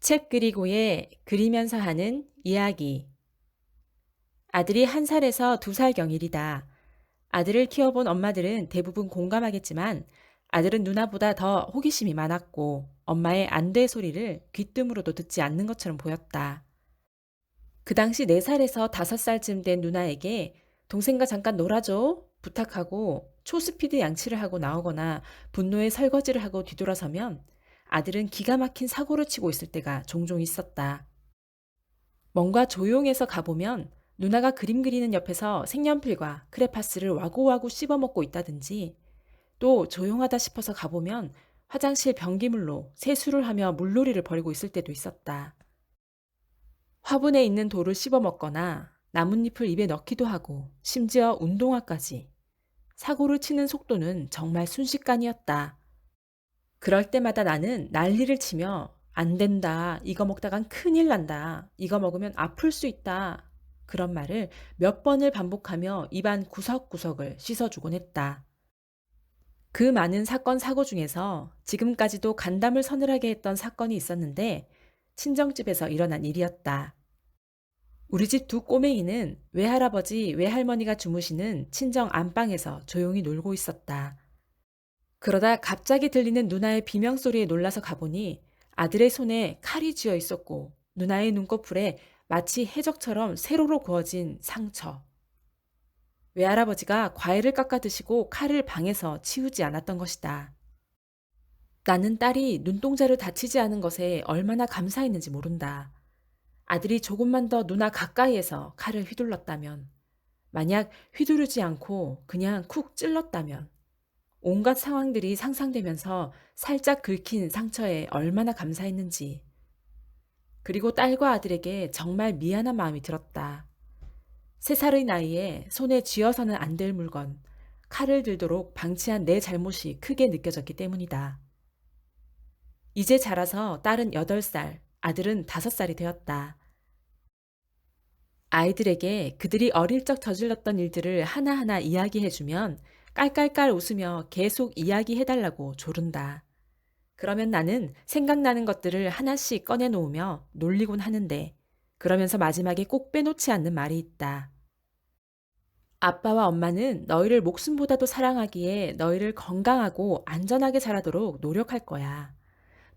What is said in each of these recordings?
책 그리고의 그리면서 하는 이야기. 아들이 1살에서 2살 경일이다. 아들을 키워본 엄마들은 대부분 공감하겠지만 아들은 누나보다 더 호기심이 많았고 엄마의 안 돼 소리를 귀뜸으로도 듣지 않는 것처럼 보였다. 그 당시 4살에서 5살쯤 된 누나에게 동생과 잠깐 놀아줘 부탁하고 초스피드 양치를 하고 나오거나 분노의 설거지를 하고 뒤돌아서면 아들은 기가 막힌 사고를 치고 있을 때가 종종 있었다. 뭔가 조용해서 가보면 누나가 그림 그리는 옆에서 색연필과 크레파스를 와구와구 씹어먹고 있다든지, 또 조용하다 싶어서 가보면 화장실 변기물로 세수를 하며 물놀이를 벌이고 있을 때도 있었다. 화분에 있는 돌을 씹어먹거나 나뭇잎을 입에 넣기도 하고 심지어 운동화까지. 사고를 치는 속도는 정말 순식간이었다. 그럴 때마다 나는 난리를 치며 안 된다. 이거 먹다간 큰일 난다. 이거 먹으면 아플 수 있다. 그런 말을 몇 번을 반복하며 입안 구석구석을 씻어주곤 했다. 그 많은 사건 사고 중에서 지금까지도 간담을 서늘하게 했던 사건이 있었는데 친정집에서 일어난 일이었다. 우리 집 두 꼬맹이는 외할아버지, 외할머니가 주무시는 친정 안방에서 조용히 놀고 있었다. 그러다 갑자기 들리는 누나의 비명소리에 놀라서 가보니 아들의 손에 칼이 쥐어 있었고 누나의 눈꺼풀에 마치 해적처럼 세로로 그어진 상처. 외할아버지가 과일을 깎아 드시고 칼을 방에서 치우지 않았던 것이다. 나는 딸이 눈동자를 다치지 않은 것에 얼마나 감사했는지 모른다. 아들이 조금만 더 누나 가까이에서 칼을 휘둘렀다면, 만약 휘두르지 않고 그냥 쿡 찔렀다면, 온갖 상황들이 상상되면서 살짝 긁힌 상처에 얼마나 감사했는지. 그리고 딸과 아들에게 정말 미안한 마음이 들었다. 3살의 나이에 손에 쥐어서는 안 될 물건, 칼을 들도록 방치한 내 잘못이 크게 느껴졌기 때문이다. 이제 자라서 딸은 8살, 아들은 5살이 되었다. 아이들에게 그들이 어릴 적 저질렀던 일들을 하나하나 이야기해주면 깔깔깔 웃으며 계속 이야기해달라고 조른다. 그러면 나는 생각나는 것들을 하나씩 꺼내놓으며 놀리곤 하는데, 그러면서 마지막에 꼭 빼놓지 않는 말이 있다. 아빠와 엄마는 너희를 목숨보다도 사랑하기에 너희를 건강하고 안전하게 자라도록 노력할 거야.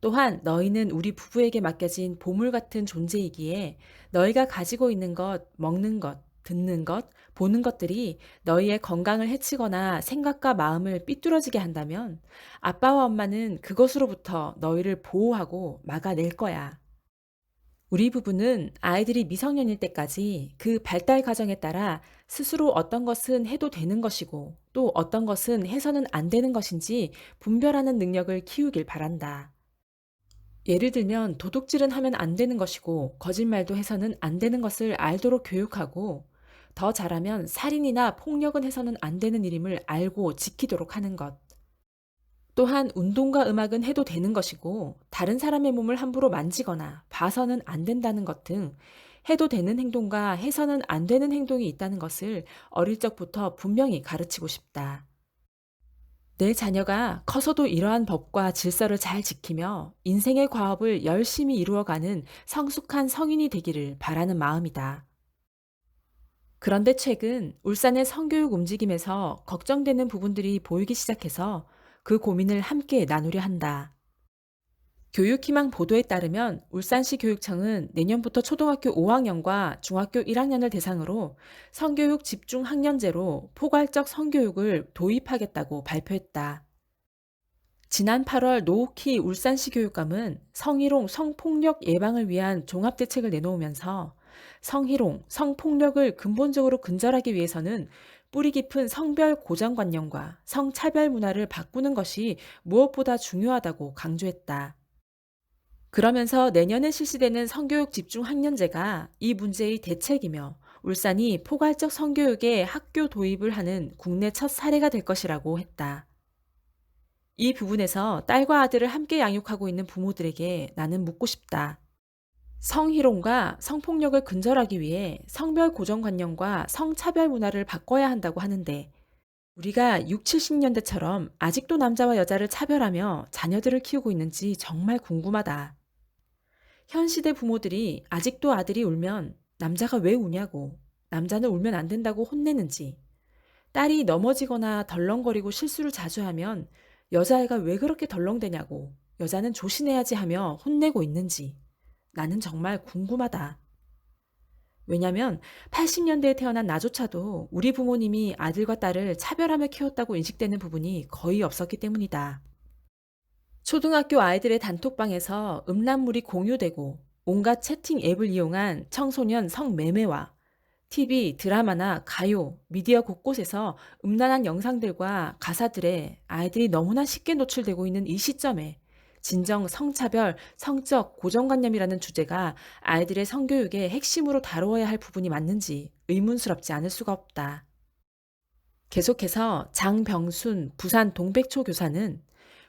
또한 너희는 우리 부부에게 맡겨진 보물 같은 존재이기에 너희가 가지고 있는 것, 먹는 것, 듣는 것, 보는 것들이 너희의 건강을 해치거나 생각과 마음을 삐뚤어지게 한다면 아빠와 엄마는 그것으로부터 너희를 보호하고 막아낼 거야. 우리 부부는 아이들이 미성년일 때까지 그 발달 과정에 따라 스스로 어떤 것은 해도 되는 것이고 또 어떤 것은 해서는 안 되는 것인지 분별하는 능력을 키우길 바란다. 예를 들면 도둑질은 하면 안 되는 것이고 거짓말도 해서는 안 되는 것을 알도록 교육하고, 더 잘하면 살인이나 폭력은 해서는 안 되는 일임을 알고 지키도록 하는 것. 또한 운동과 음악은 해도 되는 것이고 다른 사람의 몸을 함부로 만지거나 봐서는 안 된다는 것 등 해도 되는 행동과 해서는 안 되는 행동이 있다는 것을 어릴 적부터 분명히 가르치고 싶다. 내 자녀가 커서도 이러한 법과 질서를 잘 지키며 인생의 과업을 열심히 이루어가는 성숙한 성인이 되기를 바라는 마음이다. 그런데 최근 울산의 성교육 움직임에서 걱정되는 부분들이 보이기 시작해서 그 고민을 함께 나누려 한다. 교육희망 보도에 따르면 울산시 교육청은 내년부터 초등학교 5학년과 중학교 1학년을 대상으로 성교육 집중 학년제로 포괄적 성교육을 도입하겠다고 발표했다. 지난 8월 노욱희 울산시 교육감은 성희롱, 성폭력 예방을 위한 종합대책을 내놓으면서 성희롱, 성폭력을 근본적으로 근절하기 위해서는 뿌리 깊은 성별 고정관념과 성차별 문화를 바꾸는 것이 무엇보다 중요하다고 강조했다. 그러면서 내년에 실시되는 성교육 집중 학년제가 이 문제의 대책이며 울산이 포괄적 성교육의 학교 도입을 하는 국내 첫 사례가 될 것이라고 했다. 이 부분에서 딸과 아들을 함께 양육하고 있는 부모들에게 나는 묻고 싶다. 성희롱과 성폭력을 근절하기 위해 성별 고정관념과 성차별 문화를 바꿔야 한다고 하는데, 우리가 6, 70년대처럼 아직도 남자와 여자를 차별하며 자녀들을 키우고 있는지 정말 궁금하다. 현 시대 부모들이 아직도 아들이 울면 남자가 왜 우냐고, 남자는 울면 안 된다고 혼내는지, 딸이 넘어지거나 덜렁거리고 실수를 자주 하면 여자애가 왜 그렇게 덜렁대냐고, 여자는 조심해야지 하며 혼내고 있는지 나는 정말 궁금하다. 왜냐면 80년대에 태어난 나조차도 우리 부모님이 아들과 딸을 차별하며 키웠다고 인식되는 부분이 거의 없었기 때문이다. 초등학교 아이들의 단톡방에서 음란물이 공유되고 온갖 채팅 앱을 이용한 청소년 성매매와 TV, 드라마나 가요, 미디어 곳곳에서 음란한 영상들과 가사들에 아이들이 너무나 쉽게 노출되고 있는 이 시점에 진정 성차별, 성적 고정관념이라는 주제가 아이들의 성교육의 핵심으로 다루어야 할 부분이 맞는지 의문스럽지 않을 수가 없다. 계속해서 장병순 부산 동백초 교사는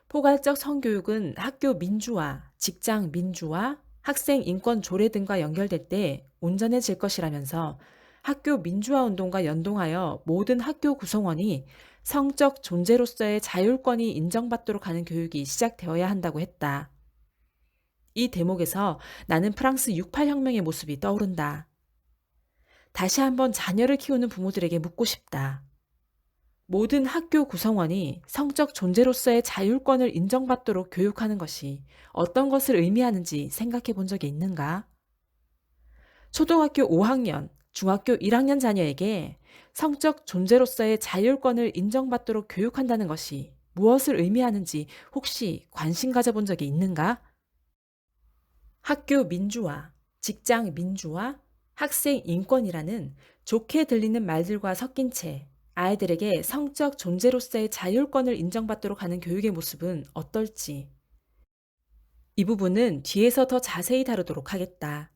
포괄적 성교육은 학교 민주화, 직장 민주화, 학생 인권 조례 등과 연결될 때 온전해질 것이라면서 학교 민주화 운동과 연동하여 모든 학교 구성원이 성적 존재로서의 자율권이 인정받도록 하는 교육이 시작되어야 한다고 했다. 이 대목에서 나는 프랑스 68혁명의 모습이 떠오른다. 다시 한번 자녀를 키우는 부모들에게 묻고 싶다. 모든 학교 구성원이 성적 존재로서의 자율권을 인정받도록 교육하는 것이 어떤 것을 의미하는지 생각해 본 적이 있는가? 초등학교 5학년, 중학교 1학년 자녀에게 성적 존재로서의 자율권을 인정받도록 교육한다는 것이 무엇을 의미하는지 혹시 관심 가져본 적이 있는가? 학교 민주화, 직장 민주화, 학생 인권이라는 좋게 들리는 말들과 섞인 채 아이들에게 성적 존재로서의 자율권을 인정받도록 하는 교육의 모습은 어떨지. 이 부분은 뒤에서 더 자세히 다루도록 하겠다.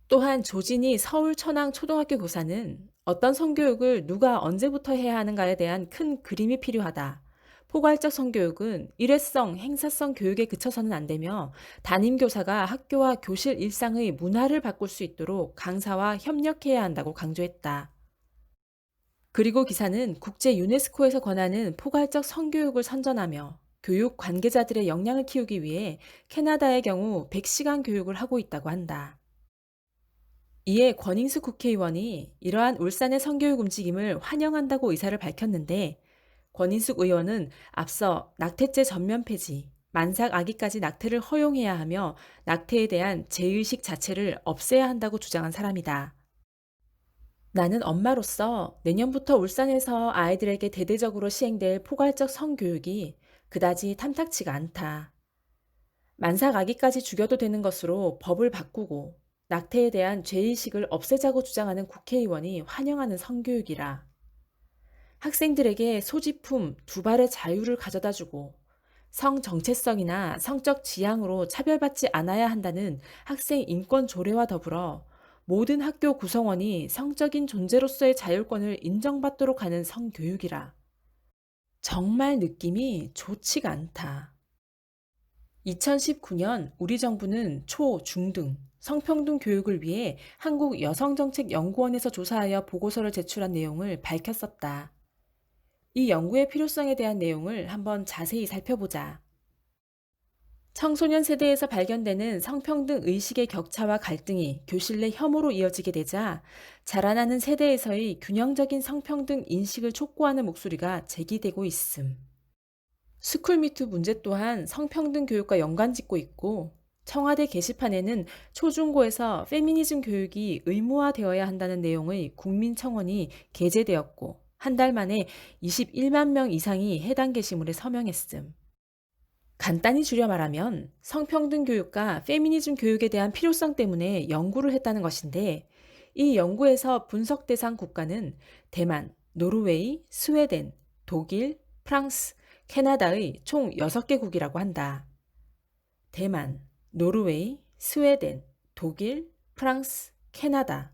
또한 조진희 서울 천왕 초등학교 교사는 어떤 성교육을 누가 언제부터 해야 하는가에 대한 큰 그림이 필요하다. 포괄적 성교육은 일회성, 행사성 교육에 그쳐서는 안 되며 담임교사가 학교와 교실 일상의 문화를 바꿀 수 있도록 강사와 협력해야 한다고 강조했다. 그리고 기사는 국제 유네스코에서 권하는 포괄적 성교육을 선전하며 교육 관계자들의 역량을 키우기 위해 캐나다의 경우 100시간 교육을 하고 있다고 한다. 이에 권인수 국회의원이 이러한 울산의 성교육 움직임을 환영한다고 의사를 밝혔는데 권인숙 의원은 앞서 낙태죄 전면 폐지, 만삭 아기까지 낙태를 허용해야 하며 낙태에 대한 죄의식 자체를 없애야 한다고 주장한 사람이다. 나는 엄마로서 내년부터 울산에서 아이들에게 대대적으로 시행될 포괄적 성교육이 그다지 탐탁치가 않다. 만삭 아기까지 죽여도 되는 것으로 법을 바꾸고 낙태에 대한 죄의식을 없애자고 주장하는 국회의원이 환영하는 성교육이라. 학생들에게 소지품 두 발의 자유를 가져다주고 성 정체성이나 성적 지향으로 차별받지 않아야 한다는 학생 인권 조례와 더불어 모든 학교 구성원이 성적인 존재로서의 자율권을 인정받도록 하는 성교육이라. 정말 느낌이 좋지가 않다. 2019년 우리 정부는 초, 중등 성평등 교육을 위해 한국여성정책연구원에서 조사하여 보고서를 제출한 내용을 밝혔었다. 이 연구의 필요성에 대한 내용을 한번 자세히 살펴보자. 청소년 세대에서 발견되는 성평등 의식의 격차와 갈등이 교실 내 혐오로 이어지게 되자 자라나는 세대에서의 균형적인 성평등 인식을 촉구하는 목소리가 제기되고 있음. 스쿨미투 문제 또한 성평등 교육과 연관짓고 있고 청와대 게시판에는 초중고에서 페미니즘 교육이 의무화되어야 한다는 내용의 국민청원이 게재되었고 한 달 만에 21만 명 이상이 해당 게시물에 서명했음. 간단히 줄여 말하면 성평등 교육과 페미니즘 교육에 대한 필요성 때문에 연구를 했다는 것인데 이 연구에서 분석 대상 국가는 대만, 노르웨이, 스웨덴, 독일, 프랑스, 캐나다의 총 6개국이라고 한다. 대만, 노르웨이, 스웨덴, 독일, 프랑스, 캐나다.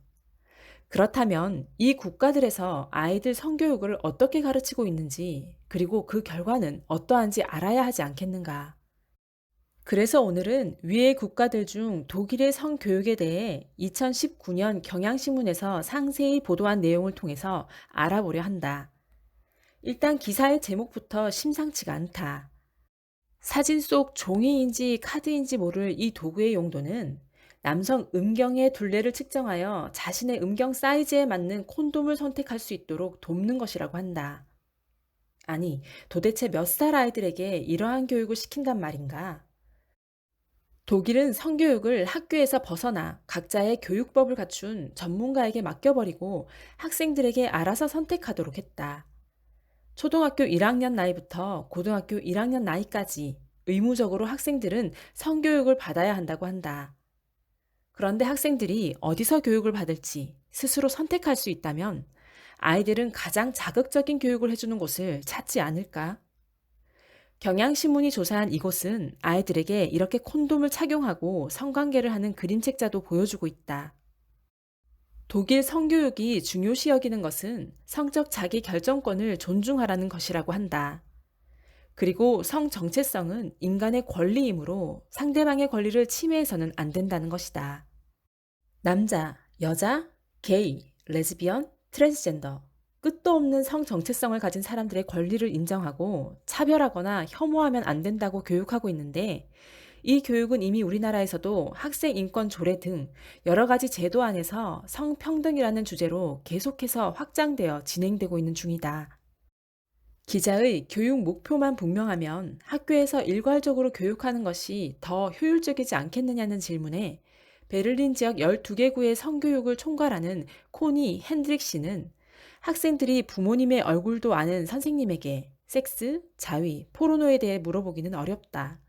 그렇다면 이 국가들에서 아이들 성교육을 어떻게 가르치고 있는지 그리고 그 결과는 어떠한지 알아야 하지 않겠는가. 그래서 오늘은 위의 국가들 중 독일의 성교육에 대해 2019년 경향신문에서 상세히 보도한 내용을 통해서 알아보려 한다. 일단 기사의 제목부터 심상치가 않다. 사진 속 종이인지 카드인지 모를 이 도구의 용도는 남성 음경의 둘레를 측정하여 자신의 음경 사이즈에 맞는 콘돔을 선택할 수 있도록 돕는 것이라고 한다. 아니, 도대체 몇 살 아이들에게 이러한 교육을 시킨단 말인가? 독일은 성교육을 학교에서 벗어나 각자의 교육법을 갖춘 전문가에게 맡겨버리고 학생들에게 알아서 선택하도록 했다. 초등학교 1학년 나이부터 고등학교 1학년 나이까지 의무적으로 학생들은 성교육을 받아야 한다고 한다. 그런데 학생들이 어디서 교육을 받을지 스스로 선택할 수 있다면 아이들은 가장 자극적인 교육을 해주는 곳을 찾지 않을까? 경향신문이 조사한 이곳은 아이들에게 이렇게 콘돔을 착용하고 성관계를 하는 그림책자도 보여주고 있다. 독일 성교육이 중요시 여기는 것은 성적 자기 결정권을 존중하라는 것이라고 한다. 그리고 성 정체성은 인간의 권리이므로 상대방의 권리를 침해해서는 안 된다는 것이다. 남자, 여자, 게이, 레즈비언, 트랜스젠더, 끝도 없는 성 정체성을 가진 사람들의 권리를 인정하고 차별하거나 혐오하면 안 된다고 교육하고 있는데 이 교육은 이미 우리나라에서도 학생 인권 조례 등 여러 가지 제도 안에서 성평등이라는 주제로 계속해서 확장되어 진행되고 있는 중이다. 기자의 교육 목표만 분명하면 학교에서 일괄적으로 교육하는 것이 더 효율적이지 않겠느냐는 질문에 베를린 지역 12개구의 성교육을 총괄하는 코니 핸드릭 씨는 학생들이 부모님의 얼굴도 아는 선생님에게 섹스, 자위, 포르노에 대해 물어보기는 어렵다.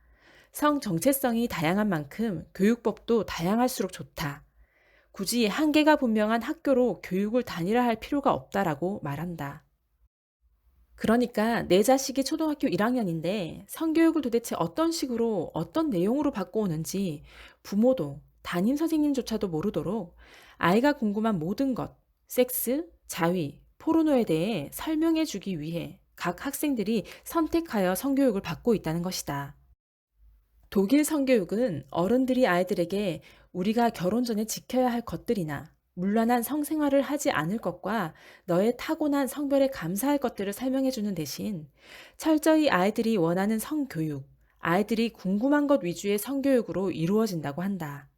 성 정체성이 다양한 만큼 교육법도 다양할수록 좋다. 굳이 한계가 분명한 학교로 교육을 단일화할 필요가 없다라고 말한다. 그러니까 내 자식이 초등학교 1학년인데 성교육을 도대체 어떤 식으로 어떤 내용으로 받고 오는지 부모도 담임 선생님조차도 모르도록 아이가 궁금한 모든 것, 섹스, 자위, 포르노에 대해 설명해 주기 위해 각 학생들이 선택하여 성교육을 받고 있다는 것이다. 독일 성교육은 어른들이 아이들에게 우리가 결혼 전에 지켜야 할 것들이나 문란한 성생활을 하지 않을 것과 너의 타고난 성별에 감사할 것들을 설명해 주는 대신 철저히 아이들이 원하는 성교육, 아이들이 궁금한 것 위주의 성교육으로 이루어진다고 한다.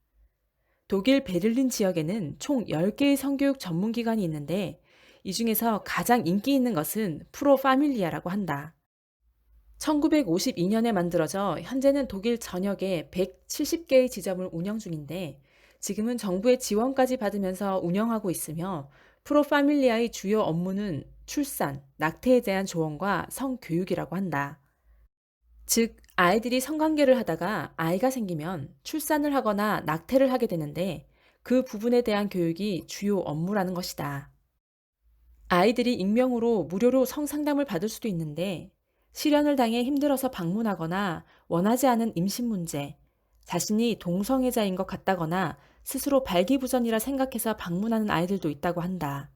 독일 베를린 지역에는 총 10개의 성교육 전문기관이 있는데 이 중에서 가장 인기 있는 것은 프로 파밀리아라고 한다. 1952년에 만들어져 현재는 독일 전역에 170개의 지점을 운영 중인데 지금은 정부의 지원까지 받으면서 운영하고 있으며 프로파밀리아의 주요 업무는 출산, 낙태에 대한 조언과 성교육이라고 한다. 즉, 아이들이 성관계를 하다가 아이가 생기면 출산을 하거나 낙태를 하게 되는데 그 부분에 대한 교육이 주요 업무라는 것이다. 아이들이 익명으로 무료로 성상담을 받을 수도 있는데 실연을 당해 힘들어서 방문하거나 원하지 않은 임신 문제, 자신이 동성애자인 것 같다거나 스스로 발기부전이라 생각해서 방문하는 아이들도 있다고 한다.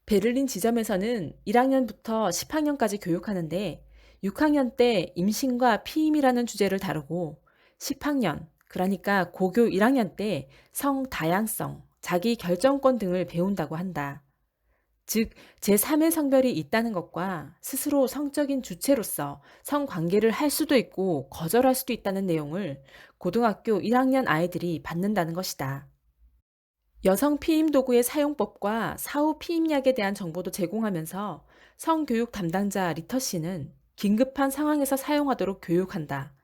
베를린 지점에서는 1학년부터 10학년까지 교육하는데 6학년 때 임신과 피임이라는 주제를 다루고 10학년, 그러니까 고교 1학년 때 성다양성, 자기 결정권 등을 배운다고 한다. 즉, 제3의 성별이 있다는 것과 스스로 성적인 주체로서 성관계를 할 수도 있고 거절할 수도 있다는 내용을 고등학교 1학년 아이들이 받는다는 것이다. 여성 피임 도구의 사용법과 사후 피임약에 대한 정보도 제공하면서 성교육 담당자 리터 씨는 긴급한 상황에서 사용하도록 교육한다.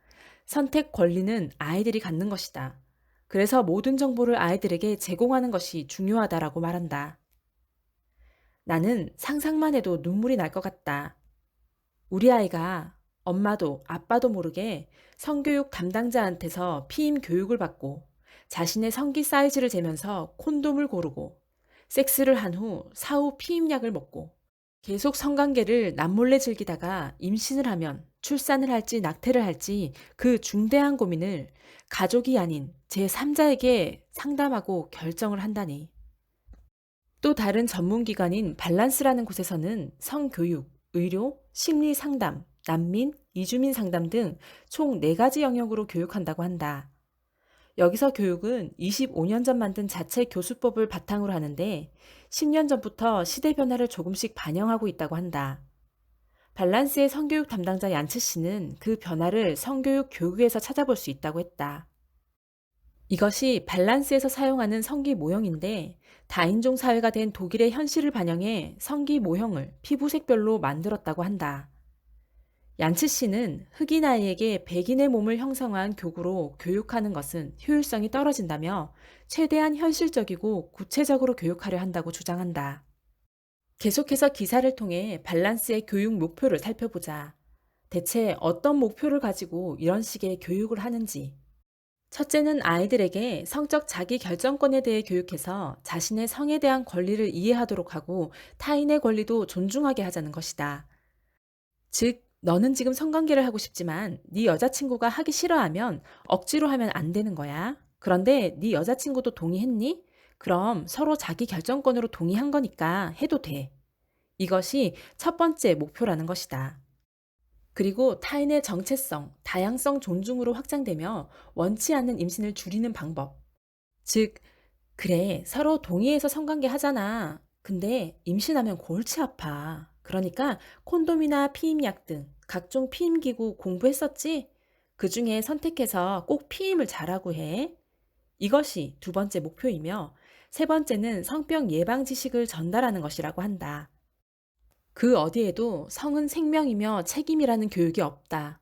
선택 권리는 아이들이 갖는 것이다. 그래서 모든 정보를 아이들에게 제공하는 것이 중요하다라고 말한다. 나는 상상만 해도 눈물이 날 것 같다. 우리 아이가 엄마도 아빠도 모르게 성교육 담당자한테서 피임 교육을 받고 자신의 성기 사이즈를 재면서 콘돔을 고르고 섹스를 한 후 사후 피임약을 먹고 계속 성관계를 남몰래 즐기다가 임신을 하면 출산을 할지 낙태를 할지 그 중대한 고민을 가족이 아닌 제3자에게 상담하고 결정을 한다니. 또 다른 전문기관인 밸런스라는 곳에서는 성교육, 의료, 심리상담, 난민, 이주민 상담 등 총 4가지 영역으로 교육한다고 한다. 여기서 교육은 25년 전 만든 자체 교수법을 바탕으로 하는데 10년 전부터 시대 변화를 조금씩 반영하고 있다고 한다. 밸런스의 성교육 담당자 얀츠 씨는 그 변화를 성교육 교육에서 찾아볼 수 있다고 했다. 이것이 밸런스에서 사용하는 성기 모형인데 다인종 사회가 된 독일의 현실을 반영해 성기 모형을 피부색별로 만들었다고 한다. 얀츠 씨는 흑인 아이에게 백인의 몸을 형성한 교구로 교육하는 것은 효율성이 떨어진다며 최대한 현실적이고 구체적으로 교육하려 한다고 주장한다. 계속해서 기사를 통해 밸런스의 교육 목표를 살펴보자. 대체 어떤 목표를 가지고 이런 식의 교육을 하는지. 첫째는 아이들에게 성적 자기 결정권에 대해 교육해서 자신의 성에 대한 권리를 이해하도록 하고 타인의 권리도 존중하게 하자는 것이다. 즉, 너는 지금 성관계를 하고 싶지만 네 여자친구가 하기 싫어하면 억지로 하면 안 되는 거야. 그런데 네 여자친구도 동의했니? 그럼 서로 자기 결정권으로 동의한 거니까 해도 돼. 이것이 첫 번째 목표라는 것이다. 그리고 타인의 정체성, 다양성 존중으로 확장되며 원치 않는 임신을 줄이는 방법. 즉, 그래, 서로 동의해서 성관계 하잖아. 근데 임신하면 골치 아파. 그러니까 콘돔이나 피임약 등 각종 피임기구 공부했었지? 그 중에 선택해서 꼭 피임을 잘하고 해. 이것이 두 번째 목표이며, 세 번째는 성병 예방 지식을 전달하는 것이라고 한다. 그 어디에도 성은 생명이며 책임이라는 교육이 없다.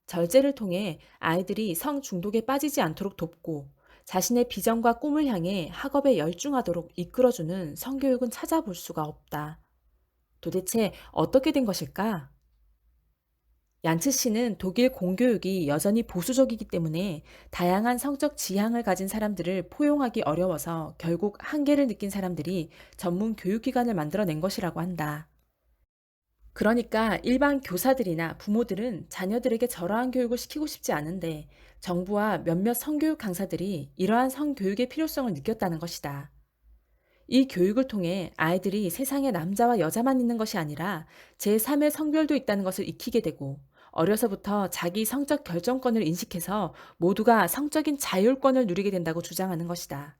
절제를 통해 아이들이 성 중독에 빠지지 않도록 돕고 자신의 비전과 꿈을 향해 학업에 열중하도록 이끌어주는 성교육은 찾아볼 수가 없다. 도대체 어떻게 된 것일까? 얀츠 씨는 독일 공교육이 여전히 보수적이기 때문에 다양한 성적 지향을 가진 사람들을 포용하기 어려워서 결국 한계를 느낀 사람들이 전문 교육기관을 만들어낸 것이라고 한다. 그러니까 일반 교사들이나 부모들은 자녀들에게 저러한 교육을 시키고 싶지 않은데 정부와 몇몇 성교육 강사들이 이러한 성교육의 필요성을 느꼈다는 것이다. 이 교육을 통해 아이들이 세상에 남자와 여자만 있는 것이 아니라 제3의 성별도 있다는 것을 익히게 되고 어려서부터 자기 성적 결정권을 인식해서 모두가 성적인 자율권을 누리게 된다고 주장하는 것이다.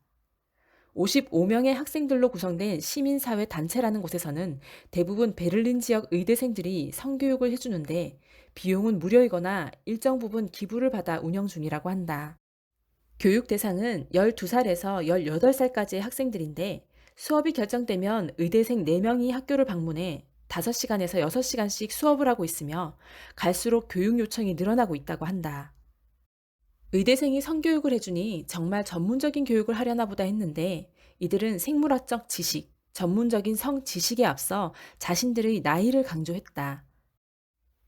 55명의 학생들로 구성된 시민사회 단체라는 곳에서는 대부분 베를린 지역 의대생들이 성교육을 해주는데 비용은 무료이거나 일정 부분 기부를 받아 운영 중이라고 한다. 교육 대상은 12살에서 18살까지의 학생들인데 수업이 결정되면 의대생 4명이 학교를 방문해 5시간에서 6시간씩 수업을 하고 있으며 갈수록 교육 요청이 늘어나고 있다고 한다. 의대생이 성교육을 해주니 정말 전문적인 교육을 하려나 보다 했는데 이들은 생물학적 지식, 전문적인 성 지식에 앞서 자신들의 나이를 강조했다.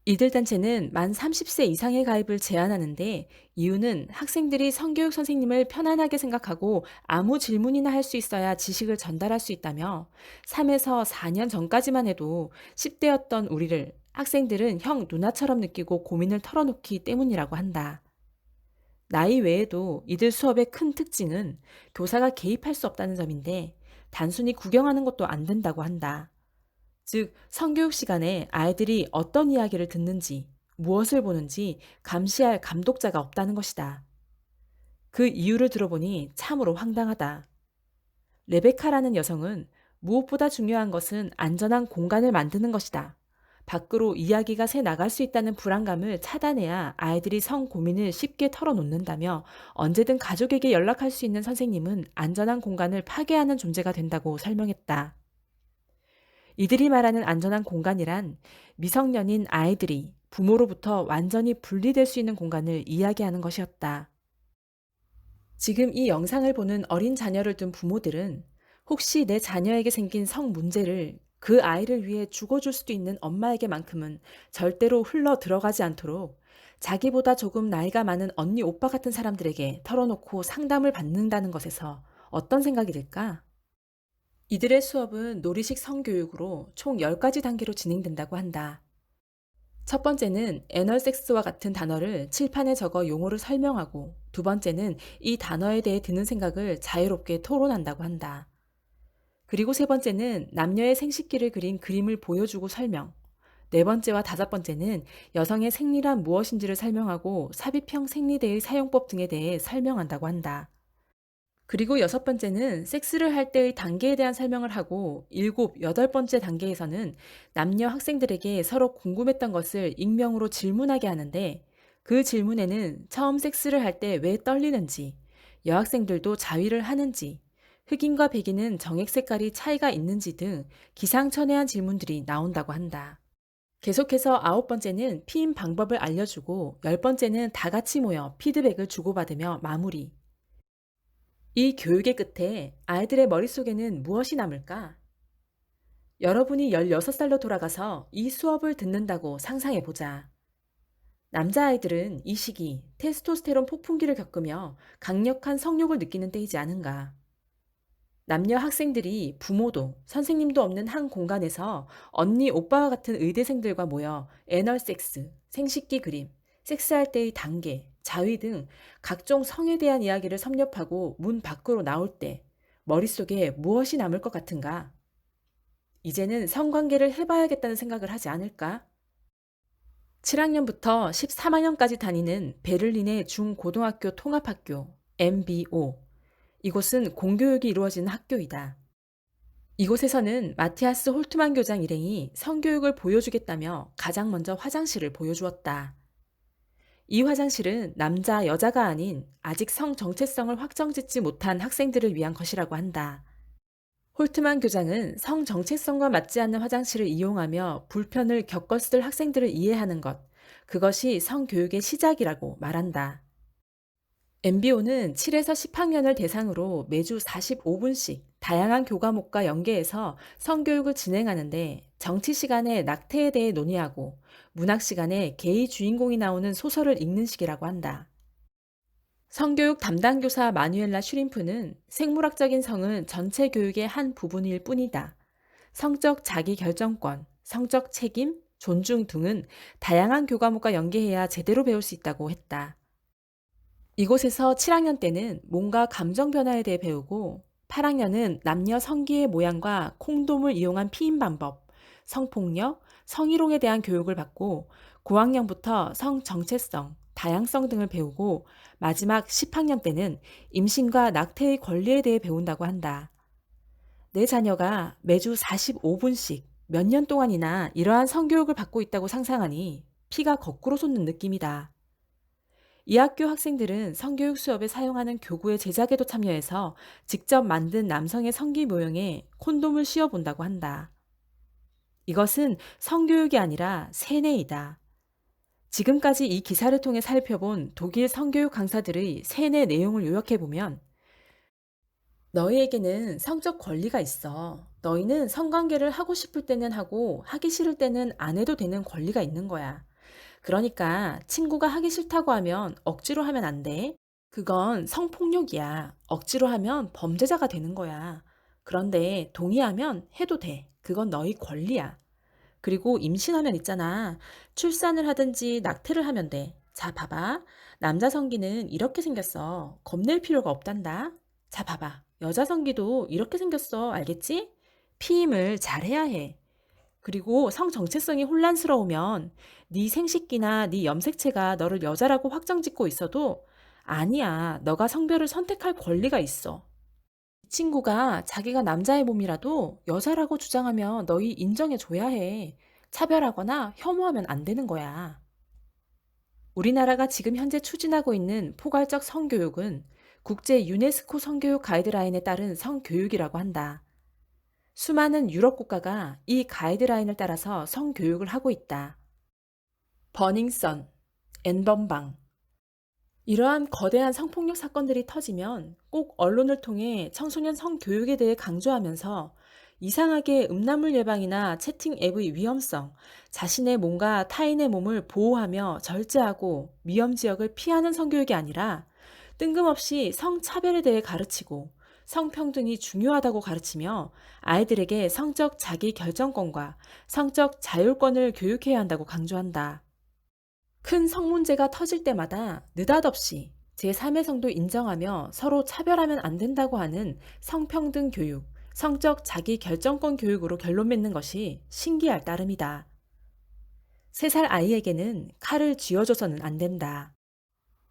이들 단체는 만 30세 이상의 가입을 제한하는데 이유는 학생들이 성교육 선생님을 편안하게 생각하고 아무 질문이나 할 수 있어야 지식을 전달할 수 있다며 3에서 4년 전까지만 해도 10대였던 우리를 학생들은 형 누나처럼 느끼고 고민을 털어놓기 때문이라고 한다. 나이 외에도 이들 수업의 큰 특징은 교사가 개입할 수 없다는 점인데 단순히 구경하는 것도 안 된다고 한다. 즉, 성교육 시간에 아이들이 어떤 이야기를 듣는지, 무엇을 보는지 감시할 감독자가 없다는 것이다. 그 이유를 들어보니 참으로 황당하다. 레베카라는 여성은 무엇보다 중요한 것은 안전한 공간을 만드는 것이다. 밖으로 이야기가 새 나갈 수 있다는 불안감을 차단해야 아이들이 성 고민을 쉽게 털어놓는다며 언제든 가족에게 연락할 수 있는 선생님은 안전한 공간을 파괴하는 존재가 된다고 설명했다. 이들이 말하는 안전한 공간이란 미성년인 아이들이 부모로부터 완전히 분리될 수 있는 공간을 이야기하는 것이었다. 지금 이 영상을 보는 어린 자녀를 둔 부모들은 혹시 내 자녀에게 생긴 성 문제를 그 아이를 위해 죽어줄 수도 있는 엄마에게만큼은 절대로 흘러 들어가지 않도록 자기보다 조금 나이가 많은 언니, 오빠 같은 사람들에게 털어놓고 상담을 받는다는 것에서 어떤 생각이 들까? 이들의 수업은 놀이식 성교육으로 총 10가지 단계로 진행된다고 한다. 첫 번째는 애널섹스와 같은 단어를 칠판에 적어 용어를 설명하고 두 번째는 이 단어에 대해 드는 생각을 자유롭게 토론한다고 한다. 그리고 세 번째는 남녀의 생식기를 그린 그림을 보여주고 설명. 네 번째와 다섯 번째는 여성의 생리란 무엇인지를 설명하고 삽입형 생리대의 사용법 등에 대해 설명한다고 한다. 그리고 여섯 번째는 섹스를 할 때의 단계에 대한 설명을 하고 일곱, 여덟 번째 단계에서는 남녀 학생들에게 서로 궁금했던 것을 익명으로 질문하게 하는데 그 질문에는 처음 섹스를 할 때 왜 떨리는지, 여학생들도 자위를 하는지, 흑인과 백인은 정액 색깔이 차이가 있는지 등 기상천외한 질문들이 나온다고 한다. 계속해서 아홉 번째는 피임 방법을 알려주고 열 번째는 다 같이 모여 피드백을 주고받으며 마무리. 이 교육의 끝에 아이들의 머릿속에는 무엇이 남을까? 여러분이 16살로 돌아가서 이 수업을 듣는다고 상상해 보자. 남자아이들은 이 시기 테스토스테론 폭풍기를 겪으며 강력한 성욕을 느끼는 때이지 않은가? 남녀 학생들이 부모도 선생님도 없는 한 공간에서 언니, 오빠와 같은 의대생들과 모여 애널 섹스, 생식기 그림, 섹스할 때의 단계, 자위 등 각종 성에 대한 이야기를 섭렵하고 문 밖으로 나올 때 머릿속에 무엇이 남을 것 같은가? 이제는 성관계를 해봐야겠다는 생각을 하지 않을까? 7학년부터 13학년까지 다니는 베를린의 중고등학교 통합학교 MBO. 이곳은 공교육이 이루어지는 학교이다. 이곳에서는 마티아스 홀트만 교장 일행이 성교육을 보여주겠다며 가장 먼저 화장실을 보여주었다. 이 화장실은 남자, 여자가 아닌 아직 성 정체성을 확정짓지 못한 학생들을 위한 것이라고 한다. 홀트만 교장은 성 정체성과 맞지 않는 화장실을 이용하며 불편을 겪었을 학생들을 이해하는 것, 그것이 성교육의 시작이라고 말한다. MBO는 7에서 10학년을 대상으로 매주 45분씩 다양한 교과목과 연계해서 성교육을 진행하는데 정치 시간에 낙태에 대해 논의하고 문학 시간에 게이 주인공이 나오는 소설을 읽는 식이라고 한다. 성교육 담당 교사 마누엘라 슈림프는 생물학적인 성은 전체 교육의 한 부분일 뿐이다. 성적 자기 결정권, 성적 책임, 존중 등은 다양한 교과목과 연계해야 제대로 배울 수 있다고 했다. 이곳에서 7학년 때는 몸과 감정 변화에 대해 배우고 8학년은 남녀 성기의 모양과 콘돔을 이용한 피임 방법, 성폭력, 성희롱에 대한 교육을 받고 9학년부터 성 정체성, 다양성 등을 배우고 마지막 10학년 때는 임신과 낙태의 권리에 대해 배운다고 한다. 내 자녀가 매주 45분씩 몇 년 동안이나 이러한 성교육을 받고 있다고 상상하니 피가 거꾸로 솟는 느낌이다. 이 학교 학생들은 성교육 수업에 사용하는 교구의 제작에도 참여해서 직접 만든 남성의 성기 모형에 콘돔을 씌워본다고 한다. 이것은 성교육이 아니라 세뇌이다. 지금까지 이 기사를 통해 살펴본 독일 성교육 강사들의 세뇌 내용을 요약해보면 너희에게는 성적 권리가 있어. 너희는 성관계를 하고 싶을 때는 하고 하기 싫을 때는 안 해도 되는 권리가 있는 거야. 그러니까 친구가 하기 싫다고 하면 억지로 하면 안 돼. 그건 성폭력이야. 억지로 하면 범죄자가 되는 거야. 그런데 동의하면 해도 돼. 그건 너희 권리야. 그리고 임신하면 있잖아. 출산을 하든지 낙태를 하면 돼. 자, 봐봐. 남자 성기는 이렇게 생겼어. 겁낼 필요가 없단다. 자, 봐봐. 여자 성기도 이렇게 생겼어. 알겠지? 피임을 잘해야 해. 그리고 성 정체성이 혼란스러우면 네 생식기나 네 염색체가 너를 여자라고 확정짓고 있어도 아니야. 너가 성별을 선택할 권리가 있어. 이 친구가 자기가 남자의 몸이라도 여자라고 주장하면 너희 인정해줘야 해. 차별하거나 혐오하면 안 되는 거야. 우리나라가 지금 현재 추진하고 있는 포괄적 성교육은 국제 유네스코 성교육 가이드라인에 따른 성교육이라고 한다. 수많은 유럽 국가가 이 가이드라인을 따라서 성교육을 하고 있다. 버닝썬, 앤번방. 이러한 거대한 성폭력 사건들이 터지면 꼭 언론을 통해 청소년 성교육에 대해 강조하면서 이상하게 음란물 예방이나 채팅 앱의 위험성, 자신의 몸과 타인의 몸을 보호하며 절제하고 위험 지역을 피하는 성교육이 아니라 뜬금없이 성차별에 대해 가르치고 성평등이 중요하다고 가르치며 아이들에게 성적 자기 결정권과 성적 자율권을 교육해야 한다고 강조한다. 큰 성 문제가 터질 때마다 느닷없이 제3의 성도 인정하며 서로 차별하면 안 된다고 하는 성평등 교육, 성적 자기 결정권 교육으로 결론 맺는 것이 신기할 따름이다. 3살 아이에게는 칼을 쥐어줘서는 안 된다.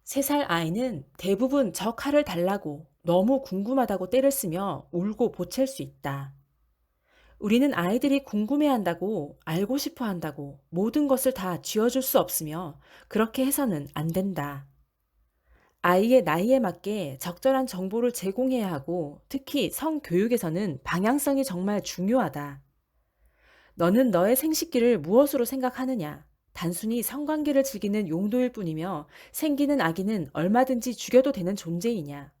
3살 아이는 대부분 저 칼을 달라고 너무 궁금하다고 떼를 쓰며 울고 보챌 수 있다. 우리는 아이들이 궁금해한다고, 알고 싶어 한다고 모든 것을 다 쥐어줄 수 없으며 그렇게 해서는 안 된다. 아이의 나이에 맞게 적절한 정보를 제공해야 하고 특히 성교육에서는 방향성이 정말 중요하다. 너는 너의 생식기를 무엇으로 생각하느냐? 단순히 성관계를 즐기는 용도일 뿐이며 생기는 아기는 얼마든지 죽여도 되는 존재이냐?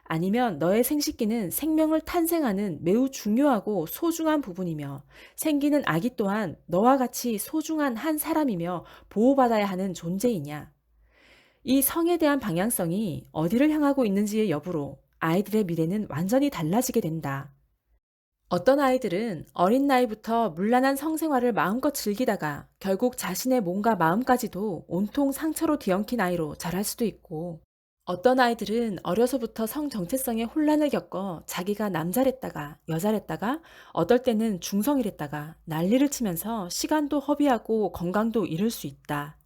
아니면 너의 생식기는 생명을 탄생하는 매우 중요하고 소중한 부분이며 생기는 아기 또한 너와 같이 소중한 한 사람이며 보호받아야 하는 존재이냐? 이 성에 대한 방향성이 어디를 향하고 있는지의 여부로 아이들의 미래는 완전히 달라지게 된다. 어떤 아이들은 어린 나이부터 문란한 성생활을 마음껏 즐기다가 결국 자신의 몸과 마음까지도 온통 상처로 뒤엉킨 아이로 자랄 수도 있고, 어떤 아이들은 어려서부터 성 정체성의 혼란을 겪어 자기가 남자랬다가 여자랬다가 어떨 때는 중성이랬다가 난리를 치면서 시간도 허비하고 건강도 잃을 수 있다.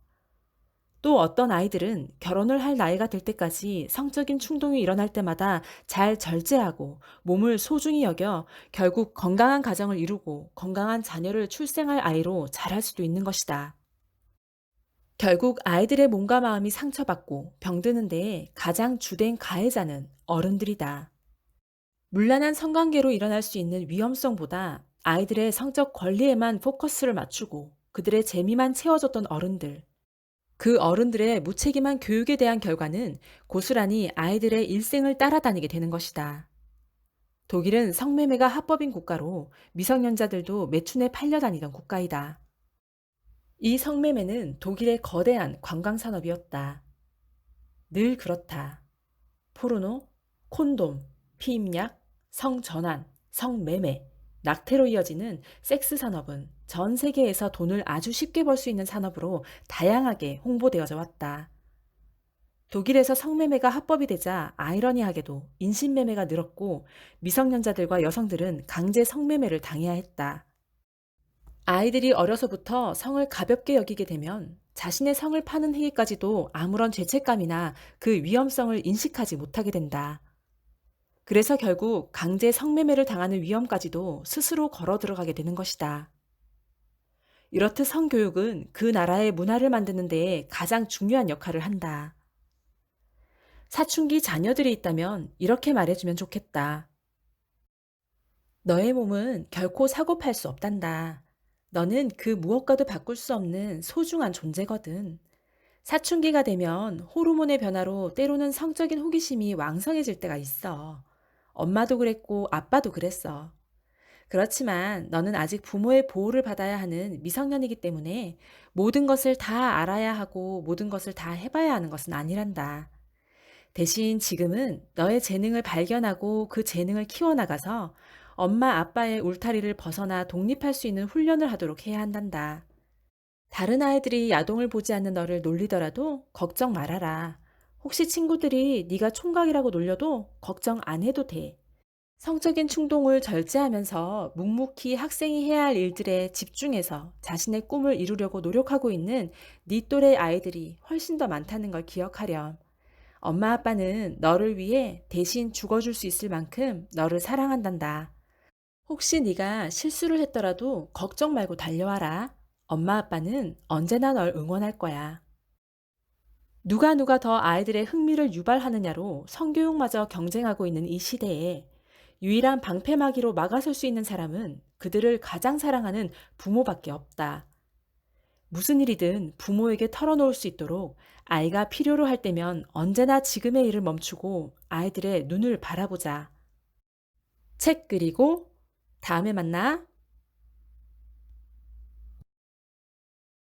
또 어떤 아이들은 결혼을 할 나이가 될 때까지 성적인 충동이 일어날 때마다 잘 절제하고 몸을 소중히 여겨 결국 건강한 가정을 이루고 건강한 자녀를 출생할 아이로 자랄 수도 있는 것이다. 결국 아이들의 몸과 마음이 상처받고 병드는 데에 가장 주된 가해자는 어른들이다. 문란한 성관계로 일어날 수 있는 위험성보다 아이들의 성적 권리에만 포커스를 맞추고 그들의 재미만 채워줬던 어른들, 그 어른들의 무책임한 교육에 대한 결과는 고스란히 아이들의 일생을 따라다니게 되는 것이다. 독일은 성매매가 합법인 국가로 미성년자들도 매춘에 팔려다니던 국가이다. 이 성매매는 독일의 거대한 관광산업이었다. 늘 그렇다. 포르노, 콘돔, 피임약, 성전환, 성매매, 낙태로 이어지는 섹스 산업은 전 세계에서 돈을 아주 쉽게 벌 수 있는 산업으로 다양하게 홍보되어져 왔다. 독일에서 성매매가 합법이 되자 아이러니하게도 인신매매가 늘었고 미성년자들과 여성들은 강제 성매매를 당해야 했다. 아이들이 어려서부터 성을 가볍게 여기게 되면 자신의 성을 파는 행위까지도 아무런 죄책감이나 그 위험성을 인식하지 못하게 된다. 그래서 결국 강제 성매매를 당하는 위험까지도 스스로 걸어 들어가게 되는 것이다. 이렇듯 성교육은 그 나라의 문화를 만드는 데에 가장 중요한 역할을 한다. 사춘기 자녀들이 있다면 이렇게 말해주면 좋겠다. 너의 몸은 결코 사고 팔 수 없단다. 너는 그 무엇과도 바꿀 수 없는 소중한 존재거든. 사춘기가 되면 호르몬의 변화로 때로는 성적인 호기심이 왕성해질 때가 있어. 엄마도 그랬고 아빠도 그랬어. 그렇지만 너는 아직 부모의 보호를 받아야 하는 미성년이기 때문에 모든 것을 다 알아야 하고 모든 것을 다 해봐야 하는 것은 아니란다. 대신 지금은 너의 재능을 발견하고 그 재능을 키워나가서 엄마 아빠의 울타리를 벗어나 독립할 수 있는 훈련을 하도록 해야 한단다. 다른 아이들이 야동을 보지 않는 너를 놀리더라도 걱정 말아라. 혹시 친구들이 네가 총각이라고 놀려도 걱정 안 해도 돼. 성적인 충동을 절제하면서 묵묵히 학생이 해야 할 일들에 집중해서 자신의 꿈을 이루려고 노력하고 있는 네 또래 아이들이 훨씬 더 많다는 걸 기억하렴. 엄마 아빠는 너를 위해 대신 죽어줄 수 있을 만큼 너를 사랑한단다. 혹시 네가 실수를 했더라도 걱정 말고 달려와라. 엄마 아빠는 언제나 널 응원할 거야. 누가 더 아이들의 흥미를 유발하느냐로 성교육마저 경쟁하고 있는 이 시대에 유일한 방패막이로 막아설 수 있는 사람은 그들을 가장 사랑하는 부모밖에 없다. 무슨 일이든 부모에게 털어놓을 수 있도록 아이가 필요로 할 때면 언제나 지금의 일을 멈추고 아이들의 눈을 바라보자. 책 그리고 다음에 만나.